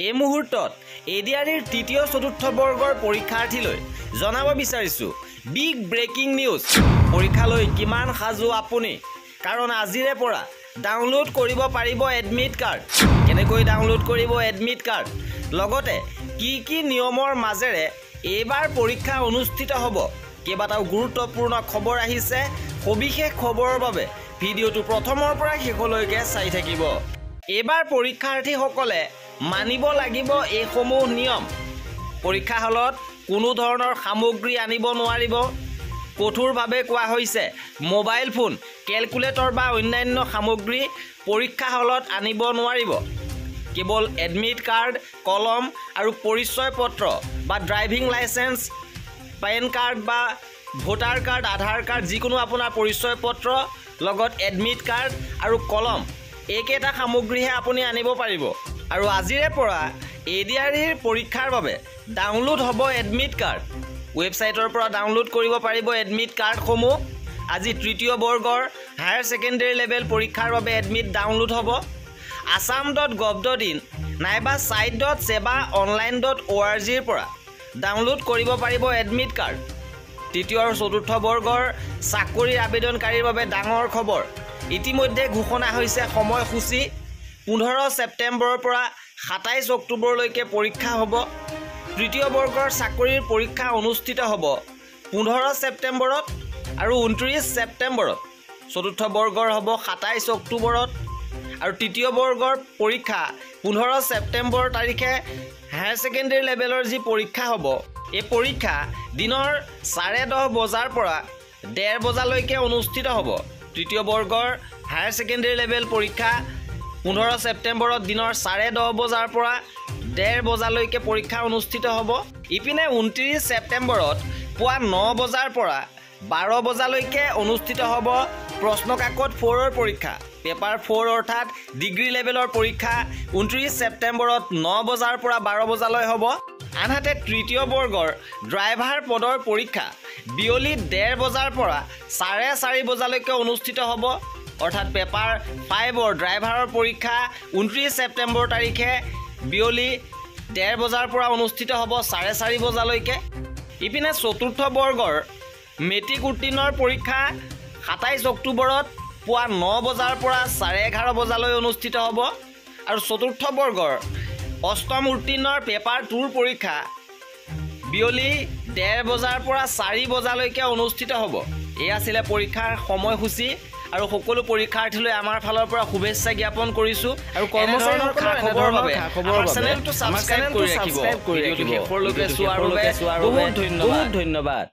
এই মুহূৰ্তত এডিআৰইৰ তৃতীয় চতুৰ্থ বৰ্গৰ পৰীক্ষাৰ্থীলৈ জনাব বিচাৰিছো বিগ ব্ৰেকিং নিউজ। পৰীক্ষালৈ কিমান সাজু আপুনি? কাৰণ আজিৰে পৰা ডাউনলোড কৰিব পাৰিব এডমিট কাৰ্ড। কেনেকৈ ডাউনলোড কৰিব এডমিট কাৰ্ড, লগতে কি নিয়মৰ মাজেৰে এইবাৰ পৰীক্ষা অনুষ্ঠিত হ'ব, কেইবাটাও গুৰুত্বপূৰ্ণ খবৰ আহিছে। সবিশেষ খবৰৰ বাবে ভিডিঅ'টো প্ৰথমৰ পৰা শেষলৈকে চাই থাকিব। এইবাৰ পৰীক্ষাৰ্থীসকলে মানিব লাগিব এইসমূহ নিয়ম। পৰীক্ষা হলত কোনো ধৰণৰ সামগ্ৰী আনিব নোৱাৰিব। কঠোৰভাৱে কোৱা হৈছে মোবাইল ফোন, কেলকুলেটৰ বা অন্যান্য সামগ্ৰী পৰীক্ষা হলত আনিব নোৱাৰিব। কেৱল এডমিট কাৰ্ড, কলম আৰু পৰিচয় পত্ৰ বা ড্ৰাইভিং লাইচেন্স, পেন কাৰ্ড বা ভোটাৰ কাৰ্ড, আধাৰ কাৰ্ড, যিকোনো আপোনাৰ পৰিচয় পত্ৰ লগত এডমিট কাৰ্ড আৰু কলম, এইকেইটা সামগ্ৰীহে আপুনি আনিব পাৰিব। আৰু আজিৰে পৰা এডিআৰইৰ পৰীক্ষাৰ বাবে ডাউনলোড হ'ব এডমিট কাৰ্ড। ৱেবছাইটৰ পৰা ডাউনলোড কৰিব পাৰিব এডমিট কাৰ্ডসমূহ। আজি তৃতীয় বৰ্গৰ হায়াৰ ছেকেণ্ডেৰী লেভেল পৰীক্ষাৰ বাবে এডমিট ডাউনলোড হ'ব। assam.gov.in নাইবা site.seva.online.org-ৰ পৰা ডাউনলোড কৰিব পাৰিব এডমিট কাৰ্ড। তৃতীয় আৰু চতুৰ্থ বৰ্গৰ চাকৰিৰ আবেদনকাৰীৰ বাবে ডাঙৰ খবৰ। ইতিমধ্যে ঘোষণা হৈছে সময়সূচী। 15 ছেপ্টেম্বৰৰ পৰা 27 অক্টোবৰলৈকে পৰীক্ষা হ'ব। তৃতীয় বৰ্গৰ চাকৰিৰ পৰীক্ষা অনুষ্ঠিত হ'ব 15 ছেপ্টেম্বৰত আৰু 29 ছেপ্টেম্বৰত। চতুৰ্থ বৰ্গৰ হ'ব 27 অক্টোবৰত আৰু তৃতীয় বৰ্গৰ পৰীক্ষা 15 ছেপ্টেম্বৰ তাৰিখে। হায়াৰ ছেকেণ্ডেৰী লেভেলৰ যি পৰীক্ষা হ'ব, এই পৰীক্ষা দিনৰ 10:30 বজাৰ পৰা 1:30 বজালৈকে অনুষ্ঠিত হ'ব। তৃতীয় বৰ্গৰ হায়াৰ ছেকেণ্ডেৰী লেভেল পৰীক্ষা 15 ছেপ্টেম্বৰত দিনৰ 10:30 বজাৰ পৰা 1:30 বজালৈকে পৰীক্ষা অনুষ্ঠিত হ'ব। ইপিনে 29 ছেপ্টেম্বৰত পুৱা 9 বজাৰ পৰা 12 বজালৈকে অনুষ্ঠিত হ'ব প্ৰশ্নকাকত 4ৰ পৰীক্ষা। পেপাৰ 4 অৰ্থাৎ ডিগ্ৰী লেভেলৰ পৰীক্ষা 29 ছেপ্টেম্বৰত 9 বজাৰ পৰা 12 বজালৈ হ'ব। আনহাতে তৃতীয় বৰ্গৰ ড্ৰাইভাৰ পদৰ পৰীক্ষা বিয়লি 1:30 বজাৰ পৰা 4:30 বজালৈকে অনুষ্ঠিত হ'ব। অৰ্থাৎ পেপাৰ 5ৰ ড্ৰাইভাৰৰ পৰীক্ষা 29 ছেপ্টেম্বৰ তাৰিখে বিয়লি 1:30 বজাৰ পৰা অনুষ্ঠিত হ'ব 4:30 বজালৈকে। ইপিনে চতুৰ্থ বৰ্গৰ মেট্ৰিক উত্তীৰ্ণৰ পৰীক্ষা 27 অক্টোবৰত পুৱা 9 বজাৰ পৰা 11:30 বজালৈ অনুষ্ঠিত হ'ব। আৰু চতুৰ্থ বৰ্গৰ অষ্টম উত্তীৰ্ণৰ পেপাৰ 2ৰ পৰীক্ষা বিয়লি 1:30 বজাৰ পৰা 4 বজালৈকে অনুষ্ঠিত হ'ব। এই আছিলে পৰীক্ষাৰ সময়সূচী আৰু সকলো পৰীক্ষাৰ্থীলৈ আমাৰ ফালৰ পৰা শুভেচ্ছা জ্ঞাপন কৰিছোঁ। আৰু কৰ্মচাৰীসকলৰ খবৰৰ বাবে আমাৰ চেনেলটো ছাবস্ক্ৰাইব কৰি ৰাখিব। ভিডিঅ'টো শেষলৈকে চোৱাৰ বাবে বহুত ধন্যবাদ।